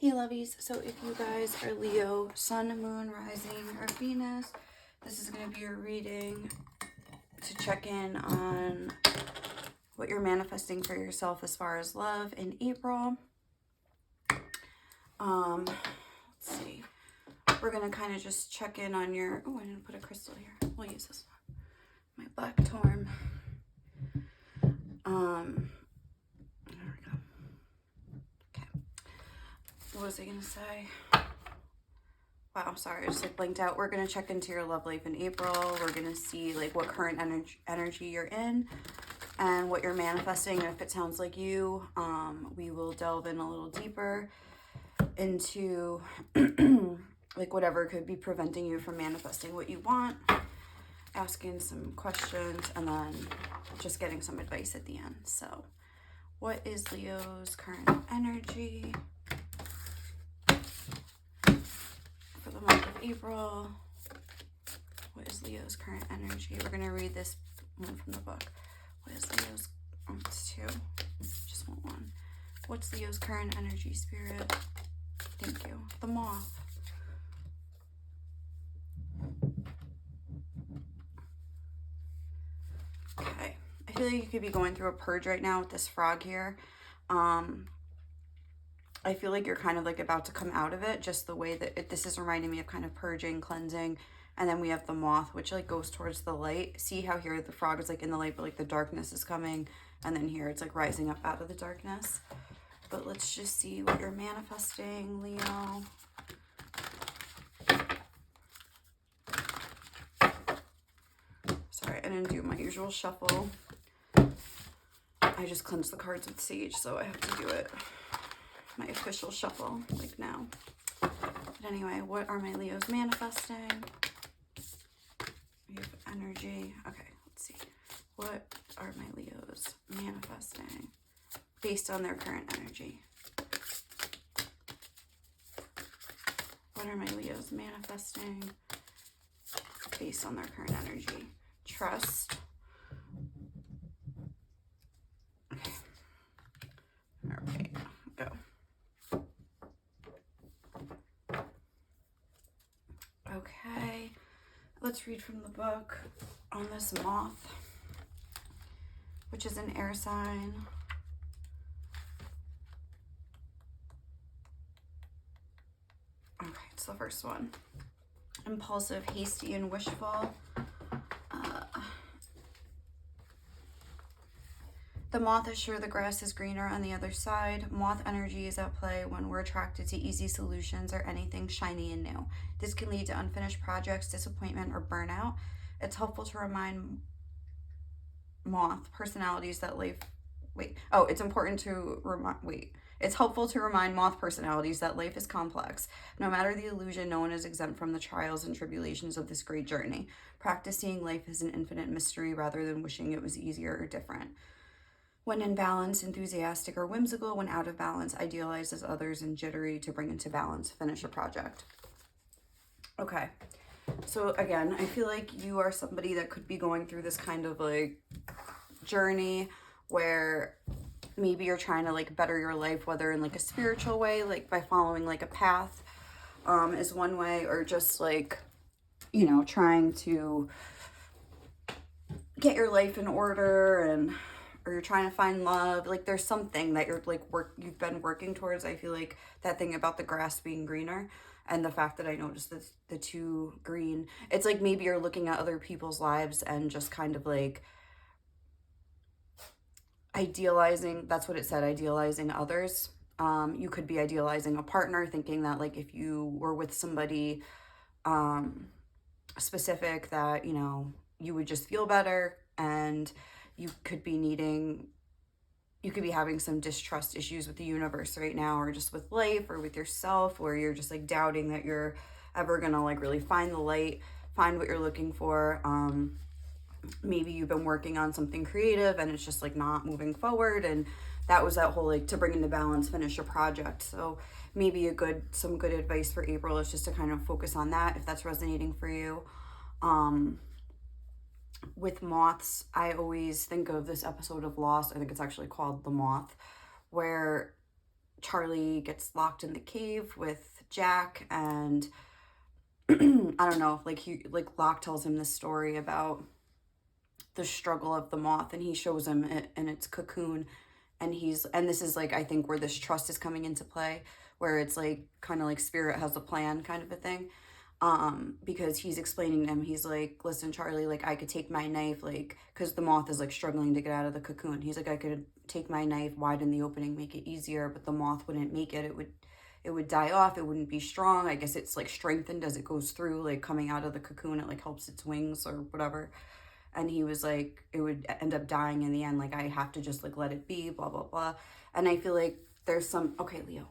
Hey lovies, so if you guys are Leo, Sun, Moon, Rising, or Venus, this is going to be your reading to check in on what you're manifesting for yourself as far as love in April. Let's see. We're going to kind of just check in on your... Oh, I didn't put a crystal here. We'll use this one. My black torm. There we go. Okay. What was I going to say? Wow, sorry, I just like blinked out. We're going to check into your love life in April. We're going to see like what current energy you're in and what you're manifesting. And if it sounds like you, we will delve in a little deeper into like whatever could be preventing you from manifesting what you want, asking some questions, and then just getting some advice at the end. So what is Leo's current energy for the month of April? What is Leo's current energy? We're going to read this one from the book. What is Leo's, oh, it's two. Just want one. What's Leo's current energy, Spirit? Thank you. The Moth. Okay. I feel like you could be going through a purge right now with this frog here. I feel like you're kind of like about to come out of it, just the way that this is reminding me of kind of purging, cleansing. And then we have the Moth, which like goes towards the light. See how here the frog is like in the light, but like the darkness is coming. And then here it's like rising up out of the darkness. But let's just see what you're manifesting, Leo. Sorry, I didn't do my usual shuffle. I just cleansed the cards with sage, so I have to do it. My official shuffle, like now. But anyway, what are my Leos manifesting? We have energy. Okay, let's see. What are my Leos manifesting based on their current energy? What are my Leos manifesting based on their current energy? Trust. Okay. All right, go. Okay, let's read from the book on this Moth, which is an air sign. Okay, it's the first one. Impulsive, hasty, and wishful. The Moth is sure the grass is greener on the other side. Moth energy is at play when we're attracted to easy solutions or anything shiny and new. This can lead to unfinished projects, disappointment, or burnout. It's helpful to remind Moth personalities that life... It's helpful to remind Moth personalities that life is complex. No matter the illusion, no one is exempt from the trials and tribulations of this great journey. Practice seeing life as an infinite mystery rather than wishing it was easier or different. When in balance, enthusiastic or whimsical. When out of balance, idealizes others and jittery to bring into balance. Finish a project. Okay. So again, I feel like you are somebody that could be going through this kind of like journey where maybe you're trying to like better your life, whether in like a spiritual way, like by following like a path is one way, or just like, you know, trying to get your life in order, and or you're trying to find love. Like there's something that you're like you've been working towards. I feel like that thing about the grass being greener and the fact that I noticed the two green, it's like maybe you're looking at other people's lives and just kind of like idealizing, that's what it said, idealizing others. You could be idealizing a partner, thinking that like if you were with somebody specific that, you know, you would just feel better, and you could be having some distrust issues with the universe right now, or just with life, or with yourself, where you're just like doubting that you're ever gonna like really find the light, find what you're looking for. Maybe you've been working on something creative and it's just like not moving forward, and that was that whole like to bring into balance, finish a project. So maybe some good advice for April is just to kind of focus on that if that's resonating for you. With moths, I always think of this episode of Lost. I think it's actually called The Moth, where Charlie gets locked in the cave with Jack, and I don't know, like Locke tells him this story about the struggle of the moth, and he shows him it in its cocoon, and this is like, I think, where this trust is coming into play, where it's like kind of like spirit has a plan kind of a thing. Because he's explaining to him, he's like, listen, Charlie, like, I could take my knife, like, because the moth is like struggling to get out of the cocoon. He's like, I could take my knife, widen the opening, make it easier, but the moth wouldn't make it. It would die off. It wouldn't be strong. I guess it's like strengthened as it goes through, like coming out of the cocoon, it like helps its wings or whatever. And he was like, it would end up dying in the end. Like, I have to just like let it be, blah, blah, blah. And I feel like there's some, okay, Leo,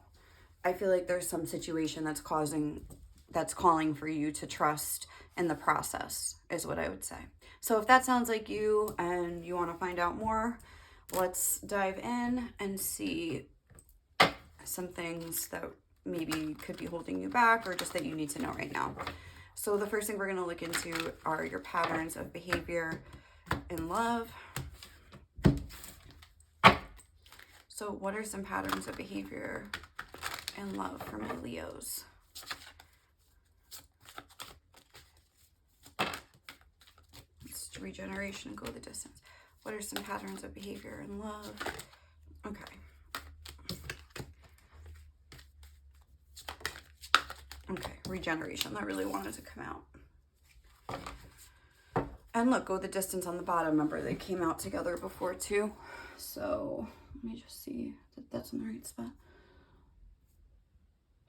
I feel like there's some situation that's calling for you to trust in the process, is what I would say. So if that sounds like you and you want to find out more, let's dive in and see some things that maybe could be holding you back, or just that you need to know right now. So the first thing we're going to look into are your patterns of behavior in love. So what are some patterns of behavior in love for my Leos? Let's regeneration and go the distance. What are some patterns of behavior in love? Okay. Okay, regeneration. That really wanted to come out. And look, go the distance on the bottom. Remember, they came out together before too. So let me just see that that's in the right spot.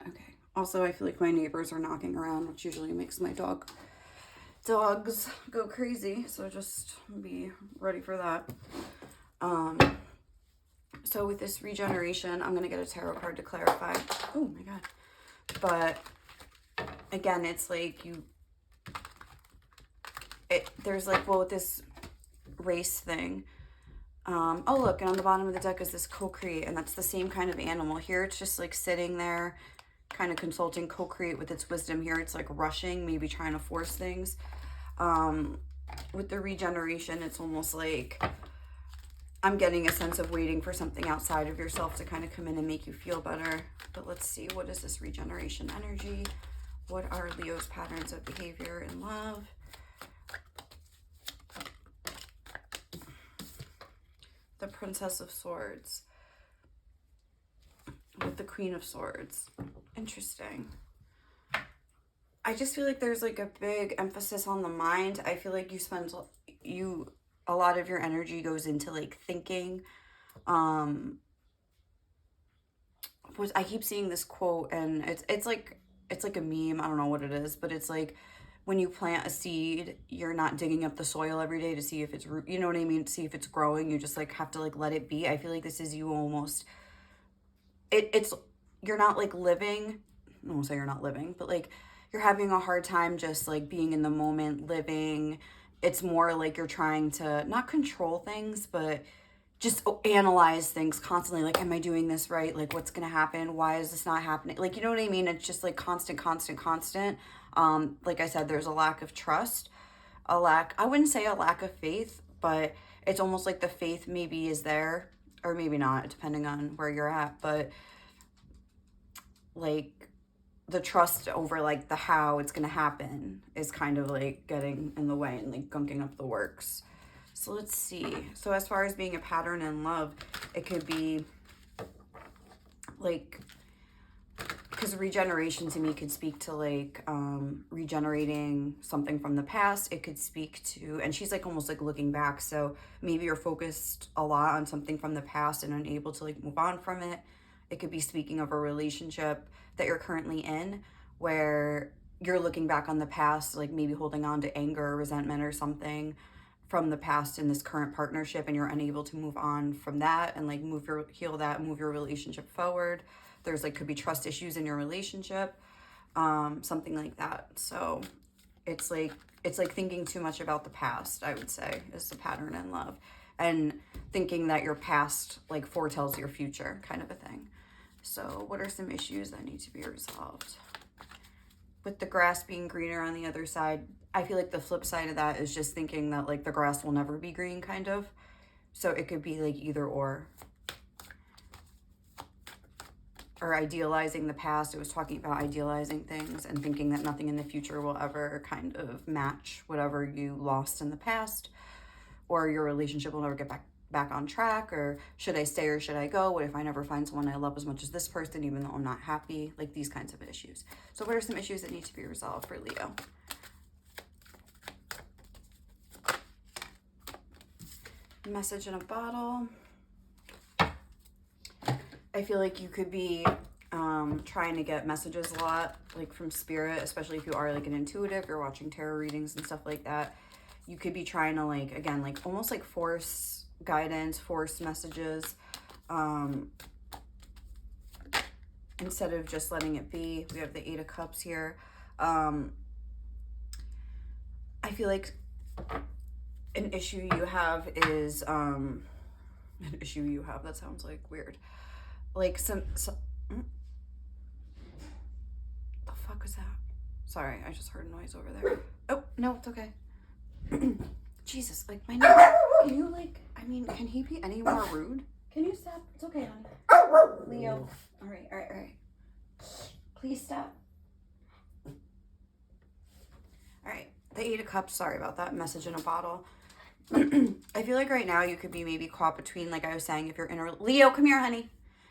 Okay. Also, I feel like my neighbors are knocking around, which usually makes my dogs go crazy. So just be ready for that. So with this regeneration, I'm going to get a tarot card to clarify. Oh my God. But again, it's like there's like, well, with this race thing. Oh, look, and on the bottom of the deck is this co-create, and that's the same kind of animal. Here, it's just like sitting there, kind of consulting. Co-create with its wisdom. Here, it's like rushing, maybe trying to force things. With the regeneration, it's almost like I'm getting a sense of waiting for something outside of yourself to kind of come in and make you feel better. But let's see, what is this regeneration energy? What are Leo's patterns of behavior in love? The Princess of Swords with the Queen of Swords. Interesting. I just feel like there's like a big emphasis on the mind. I feel like a lot of your energy goes into like thinking. I keep seeing this quote, and it's like a meme. I don't know what it is, but it's like, when you plant a seed, you're not digging up the soil every day to see if it's root, you know what I mean? To see if it's growing. You just like have to like let it be. I feel like this is you almost, you're not like living. I won't say you're not living, but like you're having a hard time just like being in the moment, living. It's more like you're trying to not control things, but just analyze things constantly. Like, am I doing this right? Like, what's going to happen? Why is this not happening? Like, you know what I mean? It's just like constant. Like I said, there's a lack of trust, I wouldn't say a lack of faith, but it's almost like the faith maybe is there, or maybe not, depending on where you're at. But like the trust over like the how it's going to happen is kind of like getting in the way and like gunking up the works. So let's see. So as far as being a pattern in love, it could be like, because regeneration to me could speak to like regenerating something from the past. It could speak to, and she's like almost like looking back. So maybe you're focused a lot on something from the past and unable to like move on from it. It could be speaking of a relationship that you're currently in, where you're looking back on the past, like maybe holding on to anger or resentment or something from the past in this current partnership, and you're unable to move on from that and like move your relationship forward. There's like, could be trust issues in your relationship, something like that. So it's like thinking too much about the past, I would say, is the pattern in love, and thinking that your past like foretells your future, kind of a thing. So what are some issues that need to be resolved? With the grass being greener on the other side, I feel like the flip side of that is just thinking that like the grass will never be green, kind of. So it could be like either or. or idealizing the past. It was talking about idealizing things and thinking that nothing in the future will ever kind of match whatever you lost in the past, or your relationship will never get back on track, or should I stay or should I go? What if I never find someone I love as much as this person, even though I'm not happy? Like these kinds of issues. So what are some issues that need to be resolved for Leo? Message in a bottle. I feel like you could be trying to get messages a lot, like from spirit, especially if you are like an intuitive, you're watching tarot readings and stuff like that. You could be trying to like, again, like almost like force guidance, force messages, instead of just letting it be. We have the 8 of Cups here. I feel like an issue you have is, an issue you have, that sounds like weird. Like the fuck was that? Sorry, I just heard a noise over there. Oh, no, it's okay. Jesus, like my neighbor, can you like, I mean, can he be any more rude? Can you stop? It's okay, honey. Leo. All right. Please stop. All right, the 8 of Cups, sorry about that, message in a bottle. I feel like right now you could be maybe caught between, like I was saying, if you're in a, Leo, come here, honey.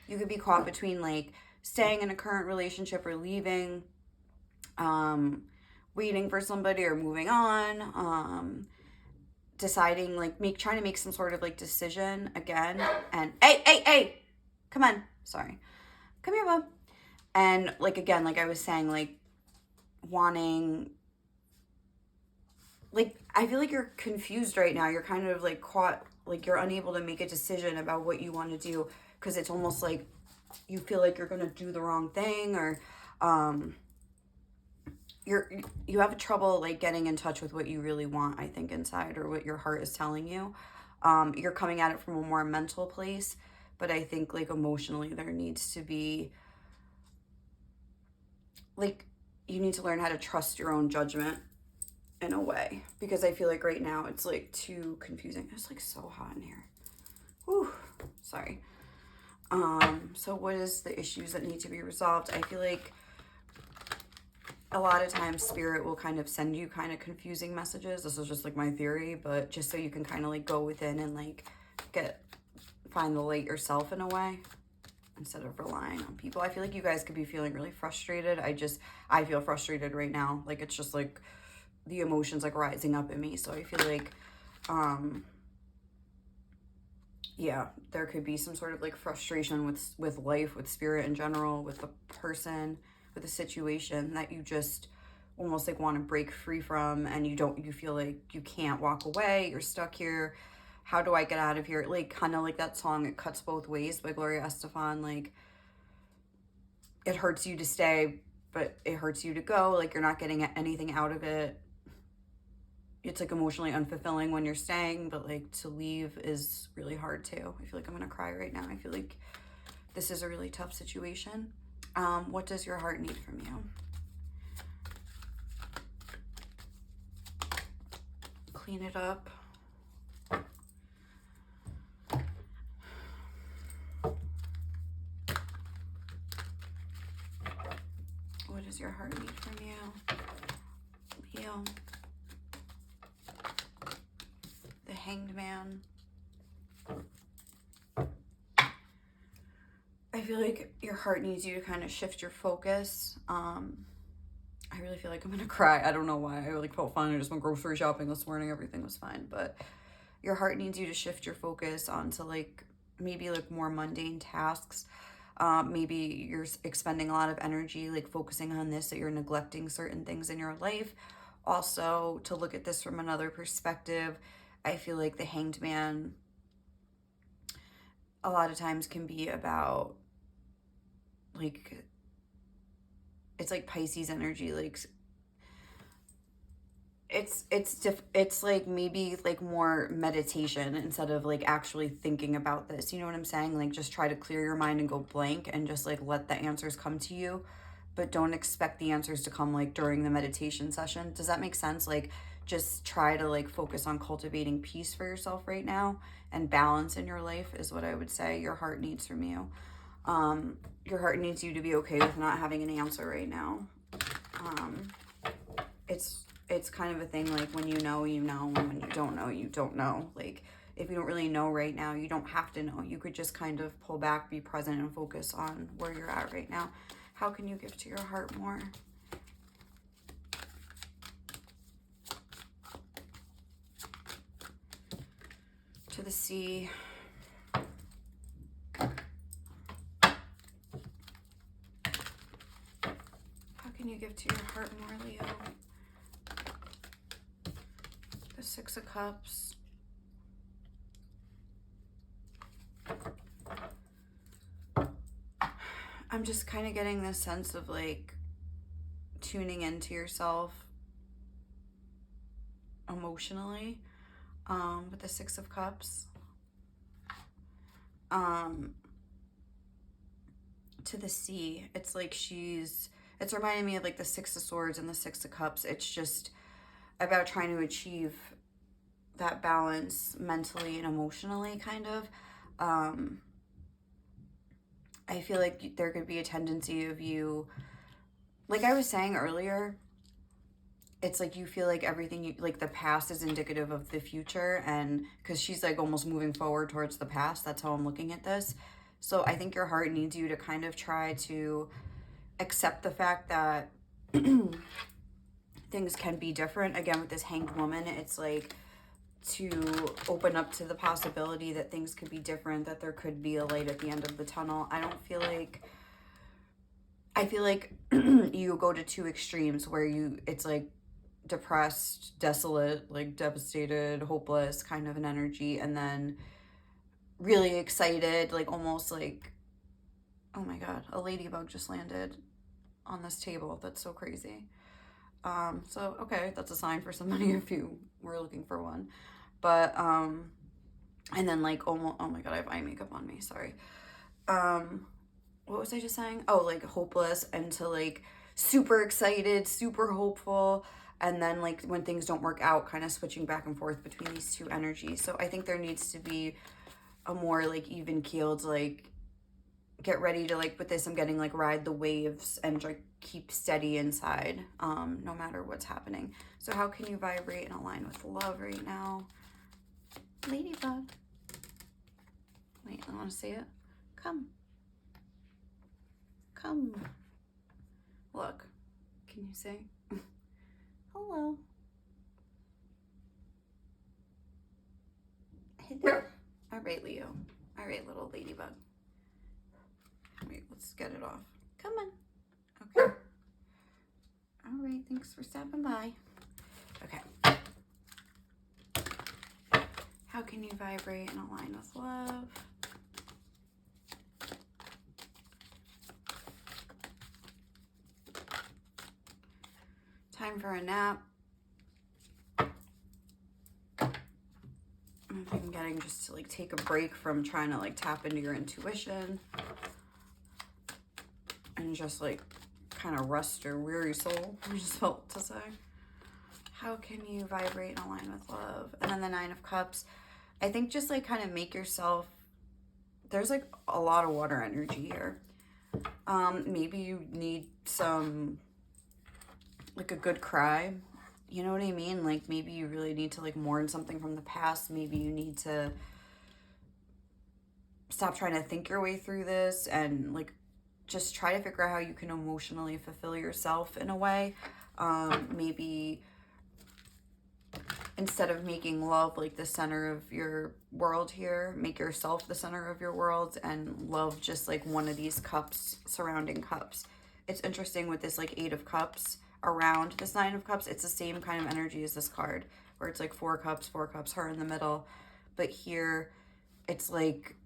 You could be caught between like staying in a current relationship or leaving, waiting for somebody or moving on, deciding like trying to make some sort of like decision again. And hey, come on, sorry, come here, Bob. And like again, like I was saying, like wanting, like I feel like you're confused right now. You're kind of like caught, like you're unable to make a decision about what you want to do, because it's almost like you feel like you're going to do the wrong thing, or you have trouble like getting in touch with what you really want, I think, inside, or what your heart is telling you. You're coming at it from a more mental place, but I think like emotionally there needs to be like, you need to learn how to trust your own judgment in a way, because I feel like right now it's like too confusing. It's like so hot in here. Whew, sorry. So what is the issues that need to be resolved? I feel like a lot of times spirit will kind of send you kind of confusing messages. This is just like my theory, but just so you can kind of like go within and like find the light yourself in a way, instead of relying on people. I feel like you guys could be feeling really frustrated. I feel frustrated right now. Like it's just like the emotions like rising up in me. So I feel like, yeah, there could be some sort of like frustration with life, with spirit in general, with the person, with the situation that you just almost like want to break free from, and you feel like you can't walk away. You're stuck here. How do I get out of here? Like kind of like that song, It Cuts Both Ways by Gloria Estefan. Like it hurts you to stay, but it hurts you to go. Like you're not getting anything out of it. It's like emotionally unfulfilling when you're staying, but like to leave is really hard too. I feel like I'm gonna cry right now. I feel like this is a really tough situation. What does your heart need from you? Clean it up. What does your heart need from you? Leo. The Hanged Man. I feel like your heart needs you to kind of shift your focus. I really feel like I'm gonna cry. I don't know why. I like felt fine. I just went grocery shopping this morning. Everything was fine. But your heart needs you to shift your focus onto like maybe like more mundane tasks. Maybe you're expending a lot of energy like focusing on this, that you're neglecting certain things in your life. Also, to look at this from another perspective, I feel like the Hanged Man a lot of times can be about like, it's like Pisces energy. Like it's like maybe like more meditation instead of like actually thinking about this. You know what I'm saying? Like just try to clear your mind and go blank and just like let the answers come to you, but don't expect the answers to come like during the meditation session. Does that make sense? Like just try to like focus on cultivating peace for yourself right now, and balance in your life is what I would say your heart needs from you. Your heart needs you to be okay with not having an answer right now. It's kind of a thing like when you know, and when you don't know, you don't know. Like if you don't really know right now, you don't have to know. You could just kind of pull back, be present, and focus on where you're at right now. How can you give to your heart more? To the sea. How can you give to your heart more, Leo? The Six of Cups. I'm just kind of getting this sense of like tuning into yourself emotionally with the Six of Cups. To the sea, it's like it's reminding me of like the Six of Swords and the Six of Cups. It's just about trying to achieve that balance mentally and emotionally, kind of. I feel like there could be a tendency of you, like I was saying earlier, it's like you feel like everything, like the past is indicative of the future, and because she's like almost moving forward towards the past, that's how I'm looking at this. So I think your heart needs you to kind of try to accept the fact that things can be different. Again, with this Hanged Woman, it's like to open up to the possibility that things could be different, that there could be a light at the end of the tunnel. I feel like you go to two extremes where it's like depressed, desolate, like devastated, hopeless kind of an energy, and then really excited, like almost like, oh my god, a ladybug just landed on this table. That's so crazy. So okay, that's a sign for somebody if you were looking for one. But and then like almost, oh my god, I have eye makeup on me, sorry. What was I just saying? Oh, like hopeless, and to like super excited, super hopeful, and then like when things don't work out, kind of switching back and forth between these two energies. So I think there needs to be a more like even keeled, like get ready to, like with this, I'm getting like ride the waves and like keep steady inside, no matter what's happening. So how can you vibrate and align with love right now? Ladybug. Wait, I want to see it. Come. Come. Look. Can you say hello? Hello. All right, Leo. All right, little ladybug. Wait, let's get it off. Come on. Okay. All right, thanks for stopping by. Okay. How can you vibrate and align with love? Time for a nap. I'm getting just to like take a break from trying to like tap into your intuition and just like kind of rest your weary soul, I just felt to say. How can you vibrate and align with love? And then the Nine of Cups. I think just like kind of make yourself, there's like a lot of water energy here. Maybe you need some, like a good cry. You know what I mean? Like maybe you really need to like mourn something from the past. Maybe you need to stop trying to think your way through this and like just try to figure out how you can emotionally fulfill yourself in a way. Maybe instead of making love like the center of your world here, make yourself the center of your world and love just like one of these cups, surrounding cups. It's interesting with this like Eight of Cups around this Nine of Cups. It's the same kind of energy as this card where it's like four cups, her in the middle. But here it's like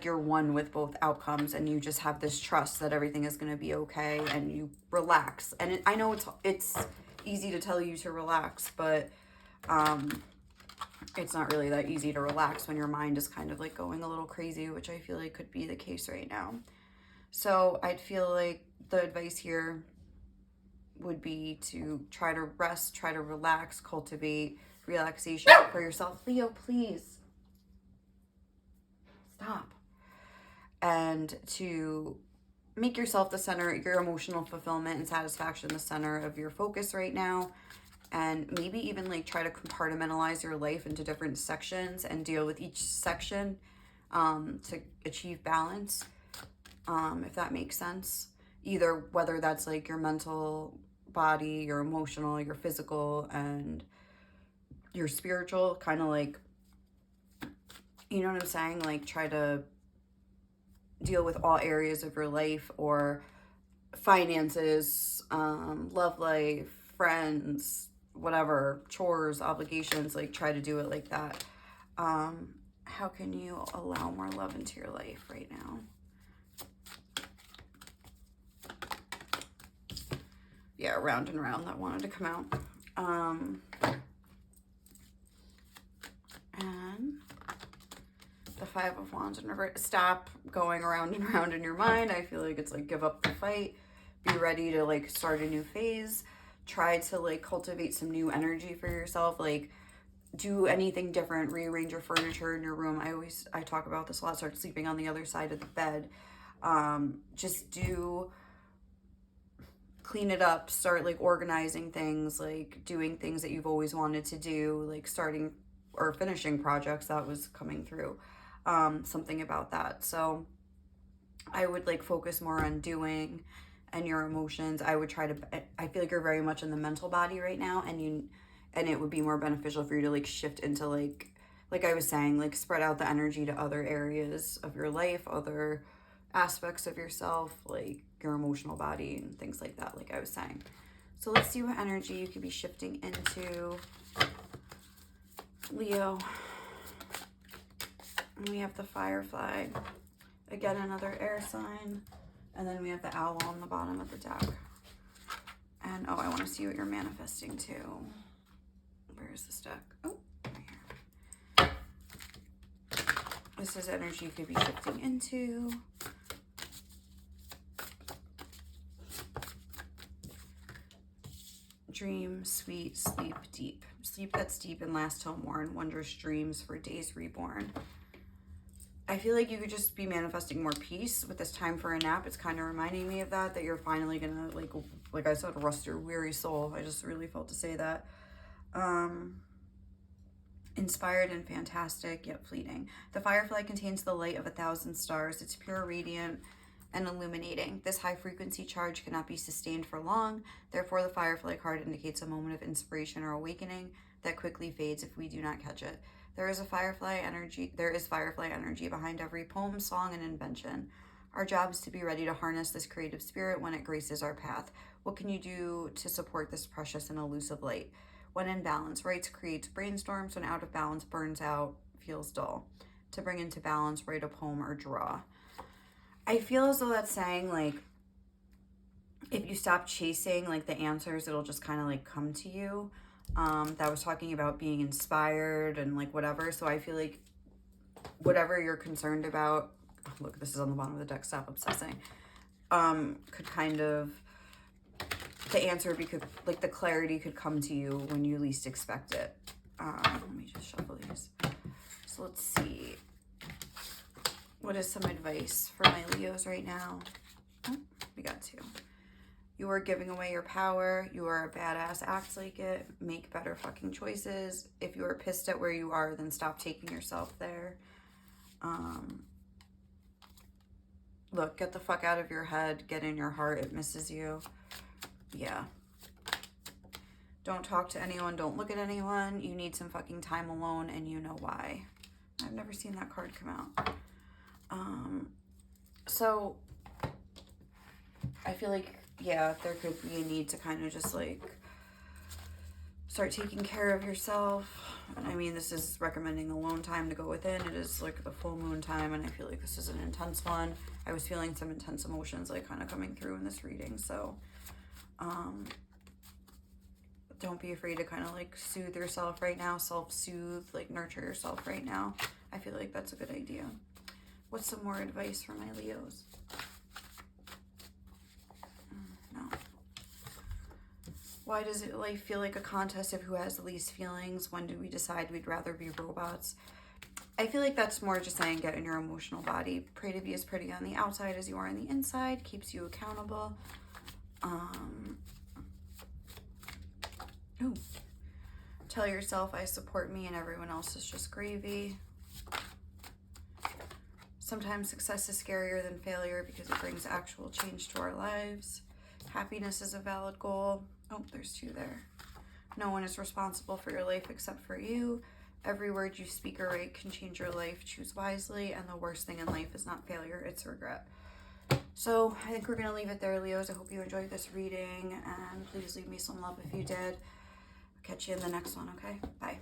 you're one with both outcomes and you just have this trust that everything is going to be okay and you relax. And I know it's easy to tell you to relax, but it's not really that easy to relax when your mind is kind of like going a little crazy, which I feel like could be the case right now. So I'd feel like the advice here would be to try to rest, try to relax, cultivate relaxation for yourself. Leo, please. Stop. and to make yourself the center, your emotional fulfillment and satisfaction, the center of your focus right now. And maybe even like try to compartmentalize your life into different sections and deal with each section to achieve balance, if that makes sense. Either whether that's like your mental body, your emotional, your physical, and your spiritual, kind of like, you know what I'm saying? Like try to deal with all areas of your life, or finances, love life, friends, whatever, chores, obligations, like try to do it like that. How can you allow more love into your life right now? Yeah, round and round, that wanted to come out. And the Five of Wands in reverse. Stop going around and around in your mind. I feel like it's like give up the fight. Be ready to like start a new phase. Try to like cultivate some new energy for yourself. Like do anything different. Rearrange your furniture in your room. I talk about this a lot. Start sleeping on the other side of the bed. Just clean it up. Start like organizing things. Like doing things that you've always wanted to do. Like starting or finishing projects that was coming through. Something about that. So I would like focus more on doing and your emotions. I would try to, I feel like you're very much in the mental body right now, and it would be more beneficial for you to like shift into like I was saying, like spread out the energy to other areas of your life, other aspects of yourself, like your emotional body and things like that, like I was saying. So let's see what energy you could be shifting into, Leo. And we have the Firefly. Again, another air sign. And then we have the Owl on the bottom of the deck. And, oh, I want to see what you're manifesting too. Where is this deck? Oh, right here. This is energy you could be shifting into. Dream, sweet, sleep deep. Sleep that's deep and last till morn. Wondrous dreams for days reborn. I feel like you could just be manifesting more peace with this time for a nap. It's kind of reminding me of that you're finally gonna, like I said, rest your weary soul. I just really felt to say that. Inspired and fantastic, yet fleeting. The Firefly contains the light of 1,000 stars. It's pure, radiant, and illuminating. This high frequency charge cannot be sustained for long. Therefore, the Firefly card indicates a moment of inspiration or awakening that quickly fades if we do not catch it. There is firefly energy behind every poem, song, and invention. Our job is to be ready to harness this creative spirit when it graces our path. What can you do to support this precious and elusive light? When in balance, writes creates brainstorms. When out of balance, burns out, feels dull. To bring into balance, write a poem or draw. I feel as though that's saying, like, if you stop chasing, like, the answers, it'll just kind of, like, come to you. That was talking about being inspired and like whatever. So I feel like whatever you're concerned about, look, this is on the bottom of the deck, stop obsessing, could kind of, the answer like the clarity could come to you when you least expect it. Let me just shuffle these. So let's see. What is some advice for my Leos right now? Oh, we got two. You are giving away your power. You are a badass. Act like it. Make better fucking choices. If you are pissed at where you are, then stop taking yourself there. Look, get the fuck out of your head. Get in your heart. It misses you. Yeah. Don't talk to anyone. Don't look at anyone. You need some fucking time alone, and you know why. I've never seen that card come out. So I feel like, yeah, there could be a need to kind of just like start taking care of yourself. And I mean, this is recommending alone time to go within. It is like the full moon time, and I feel like this is an intense one. I was feeling some intense emotions like kind of coming through in this reading. So don't be afraid to kind of like soothe yourself right now, self-soothe, like nurture yourself right now. I feel like that's a good idea. What's some more advice for my Leos? No. Why does life feel like a contest of who has the least feelings? When do we decide we'd rather be robots? I feel like that's more just saying get in your emotional body. Pray to be as pretty on the outside as you are on the inside. Keeps you accountable. Ooh. Tell yourself I support me and everyone else is just gravy. Sometimes success is scarier than failure because it brings actual change to our lives. Happiness is a valid goal. Oh, there's 2 there. No one is responsible for your life except for you. Every word you speak or write can change your life. Choose wisely. And the worst thing in life is not failure, it's regret. So I think we're going to leave it there, Leos. I hope you enjoyed this reading. And please leave me some love if you did. Catch you in the next one, okay? Bye.